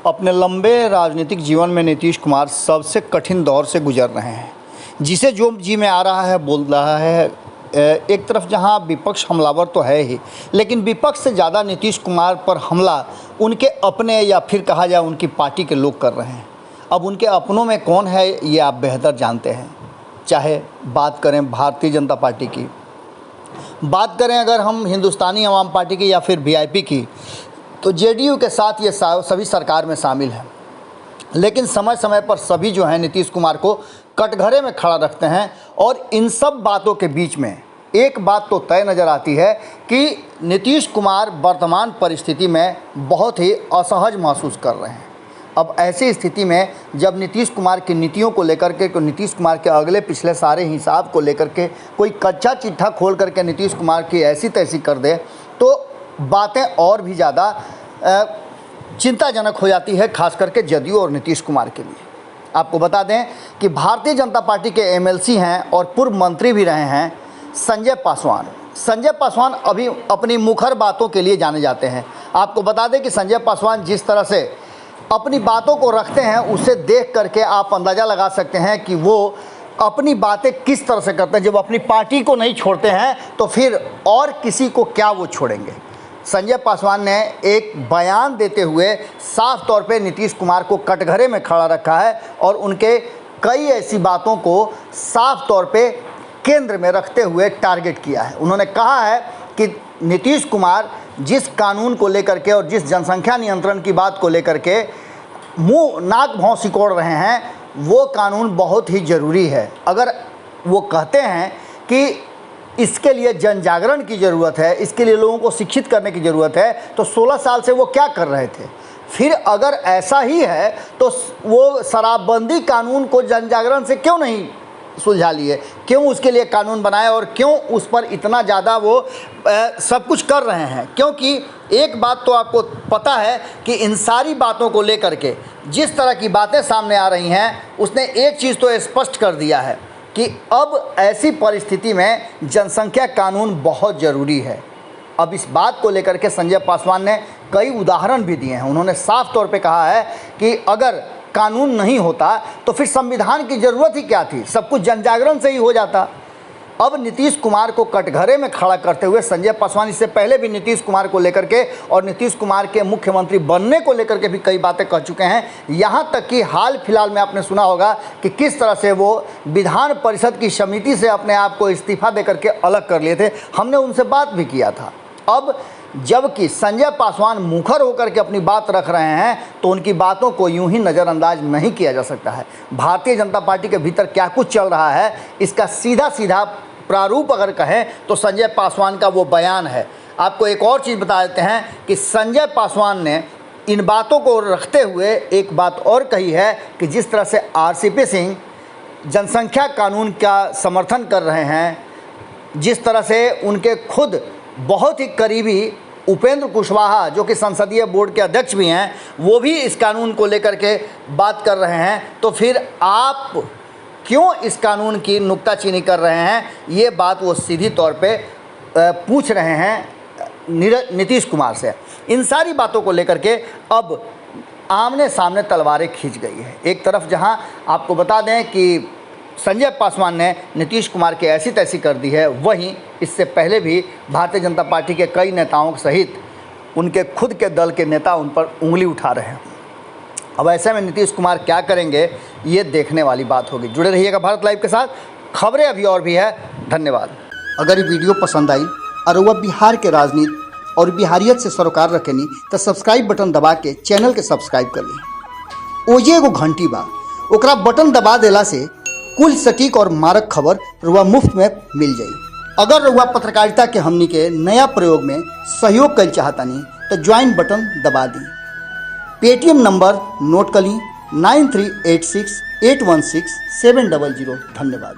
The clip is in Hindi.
अपने लंबे राजनीतिक जीवन में नीतीश कुमार सबसे कठिन दौर से गुजर रहे हैं। जिसे जो जी में आ रहा है बोल रहा है। एक तरफ जहां विपक्ष हमलावर तो है ही, लेकिन विपक्ष से ज़्यादा नीतीश कुमार पर हमला उनके अपने या फिर कहा जाए उनकी पार्टी के लोग कर रहे हैं। अब उनके अपनों में कौन है ये आप बेहतर जानते हैं। चाहे बात करें भारतीय जनता पार्टी की, बात करें अगर हम हिंदुस्तानी अवाम पार्टी की या फिर वीआईपी की, तो जेडीयू के साथ ये सभी सरकार में शामिल हैं। लेकिन समय समय पर सभी जो हैं नीतीश कुमार को कटघरे में खड़ा रखते हैं। और इन सब बातों के बीच में एक बात तो तय नज़र आती है कि नीतीश कुमार वर्तमान परिस्थिति में बहुत ही असहज महसूस कर रहे हैं। अब ऐसी स्थिति में जब नीतीश कुमार की नीतियों को लेकर के, नीतीश कुमार के अगले पिछले सारे हिसाब को लेकर के कोई कच्चा चिट्ठा खोल करके नीतीश कुमार की ऐसी तैसी कर दे, तो बातें और भी ज़्यादा चिंताजनक हो जाती है, खास करके जदयू और नीतीश कुमार के लिए। आपको बता दें कि भारतीय जनता पार्टी के एमएलसी हैं और पूर्व मंत्री भी रहे हैं संजय पासवान। संजय पासवान अभी अपनी मुखर बातों के लिए जाने जाते हैं। आपको बता दें कि संजय पासवान जिस तरह से अपनी बातों को रखते हैं, उसे देख करके आप अंदाज़ा लगा सकते हैं कि वो अपनी बातें किस तरह से करते हैं। जब अपनी पार्टी को नहीं छोड़ते हैं तो फिर और किसी को क्या वो छोड़ेंगे। संजय पासवान ने एक बयान देते हुए साफ तौर पे नीतीश कुमार को कटघरे में खड़ा रखा है और उनके कई ऐसी बातों को साफ तौर पे केंद्र में रखते हुए टारगेट किया है। उन्होंने कहा है कि नीतीश कुमार जिस कानून को लेकर के और जिस जनसंख्या नियंत्रण की बात को लेकर के मुंह नाक भौं सिकोड़ रहे हैं, वो कानून बहुत ही ज़रूरी है। अगर वो कहते हैं कि इसके लिए जन जागरण की ज़रूरत है, इसके लिए लोगों को शिक्षित करने की ज़रूरत है, तो 16 साल से वो क्या कर रहे थे। फिर अगर ऐसा ही है तो वो शराबबंदी कानून को जन जागरण से क्यों नहीं सुलझा लिए, क्यों उसके लिए कानून बनाए और क्यों उस पर इतना ज़्यादा वो सब कुछ कर रहे हैं। क्योंकि एक बात तो आपको पता है कि इन सारी बातों को लेकर के जिस तरह की बातें सामने आ रही हैं, उसने एक चीज़ तो स्पष्ट कर दिया है कि अब ऐसी परिस्थिति में जनसंख्या कानून बहुत ज़रूरी है। अब इस बात को लेकर के संजय पासवान ने कई उदाहरण भी दिए हैं। उन्होंने साफ तौर पे कहा है कि अगर कानून नहीं होता तो फिर संविधान की ज़रूरत ही क्या थी, सब कुछ जन जागरण से ही हो जाता। अब नीतीश कुमार को कटघरे में खड़ा करते हुए संजय पासवान इससे पहले भी नीतीश कुमार को लेकर के और नीतीश कुमार के मुख्यमंत्री बनने को लेकर के भी कई बातें कह चुके हैं। यहाँ तक कि हाल फिलहाल में आपने सुना होगा कि किस तरह से वो विधान परिषद की समिति से अपने आप को इस्तीफा दे करके अलग कर लिए थे। हमने उनसे बात भी किया था। अब जबकि संजय पासवान मुखर होकर के अपनी बात रख रहे हैं, तो उनकी बातों को यूं ही नज़रअंदाज नहीं किया जा सकता है। भारतीय जनता पार्टी के भीतर क्या कुछ चल रहा है, इसका सीधा सीधा प्रारूप अगर कहें तो संजय पासवान का वो बयान है। आपको एक और चीज़ बता देते हैं कि संजय पासवान ने इन बातों को रखते हुए एक बात और कही है कि जिस तरह से आरसीपी सिंह जनसंख्या कानून का समर्थन कर रहे हैं, जिस तरह से उनके खुद बहुत ही करीबी उपेंद्र कुशवाहा जो कि संसदीय बोर्ड के अध्यक्ष भी हैं, वो भी इस कानून को लेकर के बात कर रहे हैं, तो फिर आप क्यों इस कानून की नुक्ताचीनी कर रहे हैं, ये बात वो सीधी तौर पे पूछ रहे हैं नीतीश कुमार से। इन सारी बातों को लेकर के अब आमने सामने तलवारें खींच गई है। एक तरफ जहां आपको बता दें कि संजय पासवान ने नीतीश कुमार की ऐसी तैसी कर दी है, वहीं इससे पहले भी भारतीय जनता पार्टी के कई नेताओं सहित उनके खुद के दल के नेता उन पर उंगली उठा रहे हैं। अब ऐसे में नीतीश कुमार क्या करेंगे, ये देखने वाली बात होगी। जुड़े रहिएगा भारत लाइव के साथ, खबरें अभी और भी है। धन्यवाद। अगर ये वीडियो पसंद आई और वह बिहार के राजनीति और बिहारियत से सरोकार रखेनी तो सब्सक्राइब बटन दबा के चैनल के सब्सक्राइब कर ली। ओजे एगो घंटी बा, ओकरा बटन दबा देला से कुल सटीक और मारक खबर रुआ मुफ्त में मिल जाई। अगर रुआ पत्रकारिता के हमनी के नया प्रयोग में सहयोग कर चाहतानी तो ज्वाइन बटन दबा दी। पेटीएम नंबर नोट कर ली 9386816700। धन्यवाद।